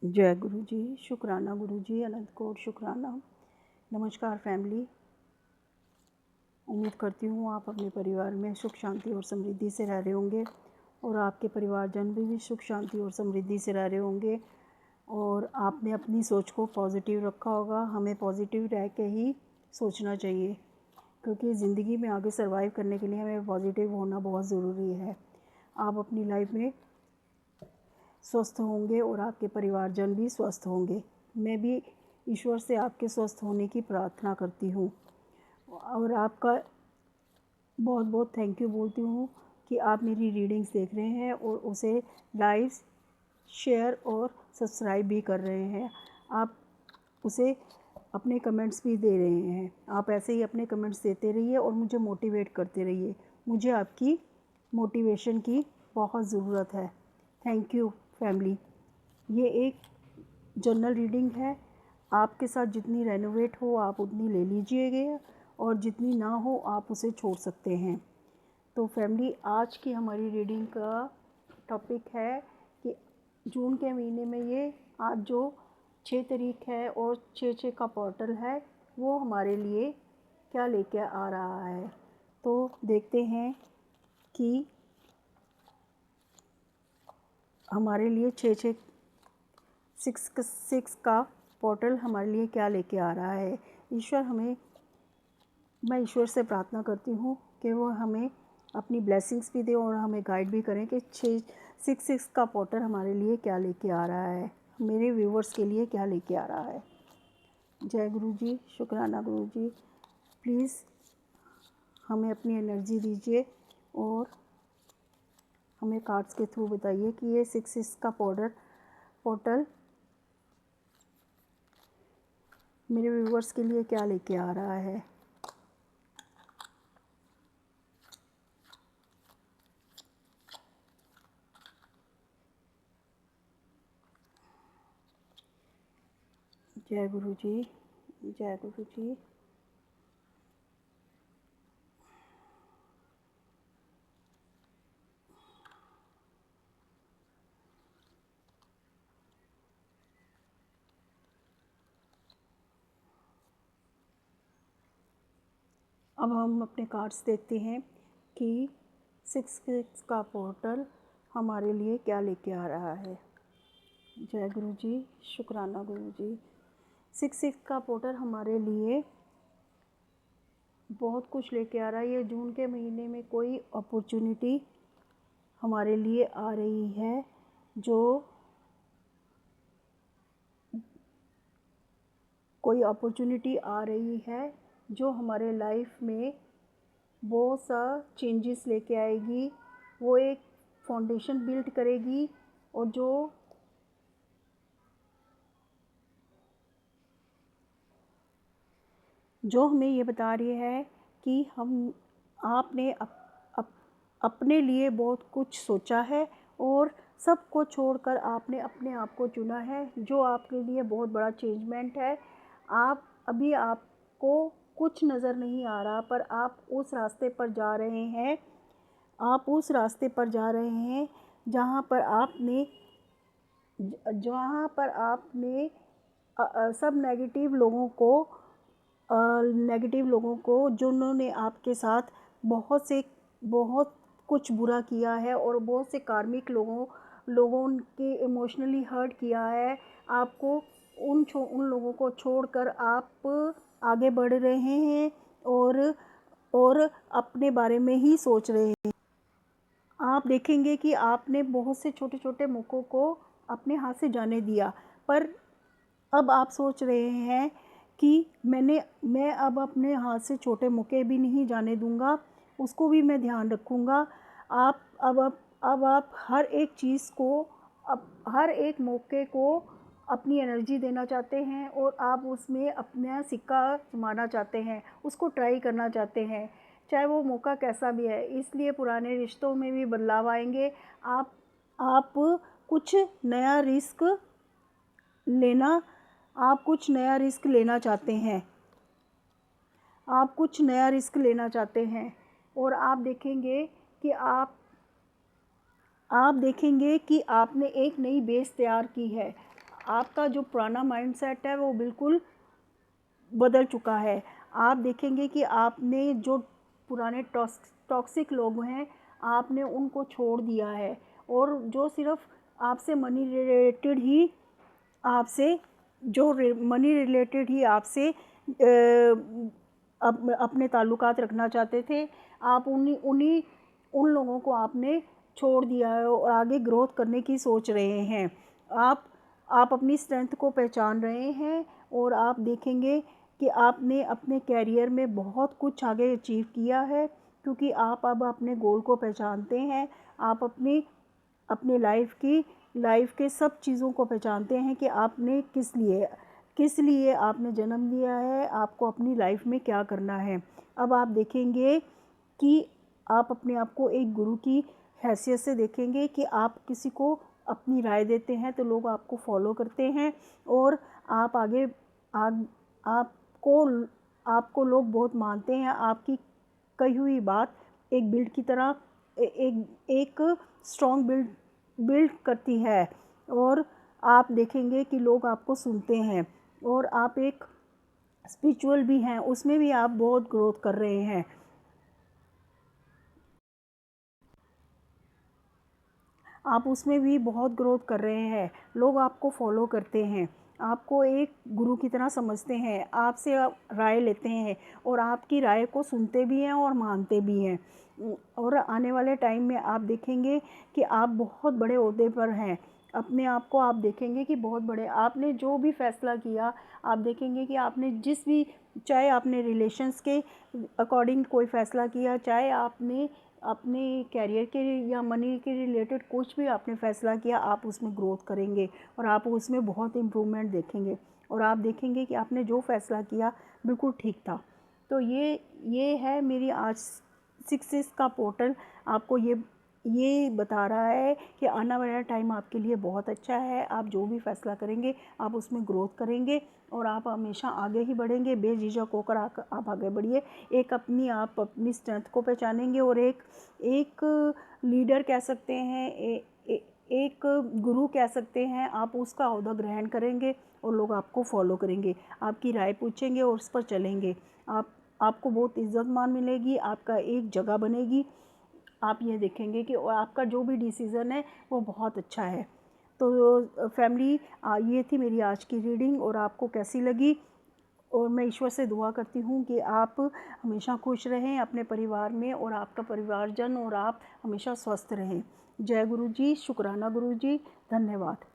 जय गुरु जी, शुक्राना गुरु जी, अनंत कोट शुक्राना। नमस्कार फैमिली। उम्मीद करती हूँ आप अपने परिवार में सुख शांति और समृद्धि से रह रहे होंगे और आपके परिवारजन भी सुख शांति और समृद्धि से रह रहे होंगे और आपने अपनी सोच को पॉजिटिव रखा होगा। हमें पॉजिटिव रह के ही सोचना चाहिए क्योंकि ज़िंदगी में आगे सर्वाइव करने के लिए हमें पॉजिटिव होना बहुत ज़रूरी है। आप अपनी लाइफ में स्वस्थ होंगे और आपके परिवारजन भी स्वस्थ होंगे। मैं भी ईश्वर से आपके स्वस्थ होने की प्रार्थना करती हूँ और आपका बहुत बहुत थैंक यू बोलती हूँ कि आप मेरी रीडिंग्स देख रहे हैं और उसे लाइक, शेयर और सब्सक्राइब भी कर रहे हैं। आप उसे अपने कमेंट्स भी दे रहे हैं। आप ऐसे ही अपने कमेंट्स देते रहिए और मुझे मोटिवेट करते रहिए। मुझे आपकी मोटिवेशन की बहुत ज़रूरत है। Thank you family. ये एक जनरल रीडिंग है। आपके साथ जितनी रेनोवेट हो आप उतनी ले लीजिएगा और जितनी ना हो आप उसे छोड़ सकते हैं। तो फैमिली, आज की हमारी रीडिंग का टॉपिक है कि जून के महीने में ये आज जो 6 तारीख है और 6/6 का पोर्टल है वो हमारे लिए क्या लेके आ रहा है। तो देखते हैं कि हमारे लिए 6/6 का पोर्टल हमारे लिए क्या लेके आ रहा है। मैं ईश्वर से प्रार्थना करती हूँ कि वो हमें अपनी ब्लेसिंग्स भी दे और हमें गाइड भी करें कि 6/6 का पोर्टल हमारे लिए क्या लेके आ रहा है, मेरे व्यूवर्स के लिए क्या लेके आ रहा है। जय गुरु जी, शुक्राना गुरु जी। प्लीज़ हमें अपनी एनर्जी दीजिए और हमें कार्ड्स के थ्रू बताइए कि ये 6/6 का पोर्टल मेरे व्यूवर्स के लिए क्या लेके आ रहा है। जय गुरु जी, जय गुरु जी। अब हम अपने कार्ड्स देखते हैं कि 6/6 का पोर्टल हमारे लिए क्या लेके आ रहा है। जय गुरु जी, शुक्राना गुरु जी। 6/6 का पोर्टल हमारे लिए बहुत कुछ लेके आ रहा है। ये जून के महीने में कोई अपॉर्चुनिटी हमारे लिए आ रही है जो कोई अपॉर्चुनिटी आ रही है जो हमारे लाइफ में बहुत सा चेंजेस लेके आएगी। वो एक फाउंडेशन बिल्ड करेगी और जो हमें ये बता रही है कि आपने अपने लिए बहुत कुछ सोचा है और सब को छोड़कर आपने अपने आप को चुना है, जो आपके लिए बहुत बड़ा चेंजमेंट है। आपको कुछ नज़र नहीं आ रहा पर आप उस रास्ते पर जा रहे हैं। आप उस रास्ते पर जा रहे हैं जहाँ पर आपने सब नेगेटिव लोगों को जिन्होंने आपके साथ बहुत कुछ बुरा किया है और बहुत से कार्मिक लोगों के इमोशनली हर्ट किया है आपको, उन लोगों को छोड़कर आप आगे बढ़ रहे हैं और अपने बारे में ही सोच रहे हैं। आप देखेंगे कि आपने बहुत से छोटे छोटे मौक़ों को अपने हाथ से जाने दिया पर अब आप सोच रहे हैं कि मैं अब अपने हाथ से छोटे मौके भी नहीं जाने दूंगा, उसको भी मैं ध्यान रखूंगा। आप अब आप हर एक चीज़ को, हर एक मौके को अपनी एनर्जी देना चाहते हैं और आप उसमें अपना सिक्का जमाना चाहते हैं, उसको ट्राई करना चाहते हैं, चाहे वो मौका कैसा भी है। इसलिए पुराने रिश्तों में भी बदलाव आएंगे। आप कुछ नया रिस्क लेना आप कुछ नया रिस्क लेना चाहते हैं। आप कुछ नया रिस्क लेना चाहते हैं और आप देखेंगे कि आपने एक नई बेस तैयार की है। आपका जो पुराना माइंडसेट है वो बिल्कुल बदल चुका है। आप देखेंगे कि आपने जो पुराने टॉक्सिक लोग हैं, आपने उनको छोड़ दिया है, और जो सिर्फ़ आपसे मनी रिलेटेड ही आपसे मनी रिलेटेड ही आपसे अपने ताल्लुकात रखना चाहते थे, आप उन्हीं उन्हीं उन लोगों को आपने छोड़ दिया है और आगे ग्रोथ करने की सोच रहे हैं। आप आप अपनी स्ट्रेंथ को पहचान रहे हैं, और आप देखेंगे कि आपने अपने कैरियर में बहुत कुछ आगे अचीव किया है, क्योंकि आप अब अपने गोल को पहचानते हैं। आप अपने लाइफ के सब चीज़ों को पहचानते हैं कि आपने किस लिए आपने जन्म लिया है, आपको अपनी लाइफ में क्या करना है। अब आप देखेंगे कि आप अपने आप को एक गुरु की हैसियत से देखेंगे कि आप किसी को अपनी राय देते हैं तो लोग आपको फॉलो करते हैं, और आप आगे आग आपको आपको लोग बहुत मानते हैं। आपकी कही हुई बात एक बिल्ड की तरह एक स्ट्रॉन्ग बिल्ड करती है, और आप देखेंगे कि लोग आपको सुनते हैं, और आप एक स्पिरिचुअल भी हैं, उसमें भी आप बहुत ग्रोथ कर रहे हैं। आप उसमें भी बहुत ग्रोथ कर रहे हैं। लोग आपको फॉलो करते हैं, आपको एक गुरु की तरह समझते हैं, आपसे राय लेते हैं, और आपकी राय को सुनते भी हैं और मानते भी हैं। और आने वाले टाइम में आप देखेंगे कि आप बहुत बड़े ओहदे पर हैं। अपने आप को आप देखेंगे कि बहुत बड़े, आपने जो भी फ़ैसला किया, आप देखेंगे कि आपने चाहे आपने रिलेशंस के अकॉर्डिंग कोई फ़ैसला किया, चाहे आपने अपने कैरियर के या मनी के रिलेटेड कुछ भी आपने फ़ैसला किया, आप उसमें ग्रोथ करेंगे और आप उसमें बहुत इम्प्रूवमेंट देखेंगे, और आप देखेंगे कि आपने जो फ़ैसला किया बिल्कुल ठीक था। तो ये है मेरी आज सक्सेस का पोर्टल, आपको ये बता रहा है कि आने वाला टाइम आपके लिए बहुत अच्छा है। आप जो भी फ़ैसला करेंगे आप उसमें ग्रोथ करेंगे, और आप हमेशा आगे ही बढ़ेंगे। बेझिझक होकर आप आगे बढ़िए। आप अपनी स्ट्रेंथ को पहचानेंगे, और एक लीडर कह सकते हैं, एक गुरु कह सकते हैं, आप उसका ओहदा ग्रहण करेंगे और लोग आपको फॉलो करेंगे, आपकी राय पूछेंगे और उस पर चलेंगे। आपको बहुत इज़्ज़त मान मिलेगी, आपका एक जगह बनेगी। आप ये देखेंगे कि आपका जो भी डिसीज़न है वो बहुत अच्छा है। तो फैमिली, ये थी मेरी आज की रीडिंग, और आपको कैसी लगी। और मैं ईश्वर से दुआ करती हूँ कि आप हमेशा खुश रहें अपने परिवार में, और आपका परिवारजन और आप हमेशा स्वस्थ रहें। जय गुरु जी, शुक्राना गुरु जी, धन्यवाद।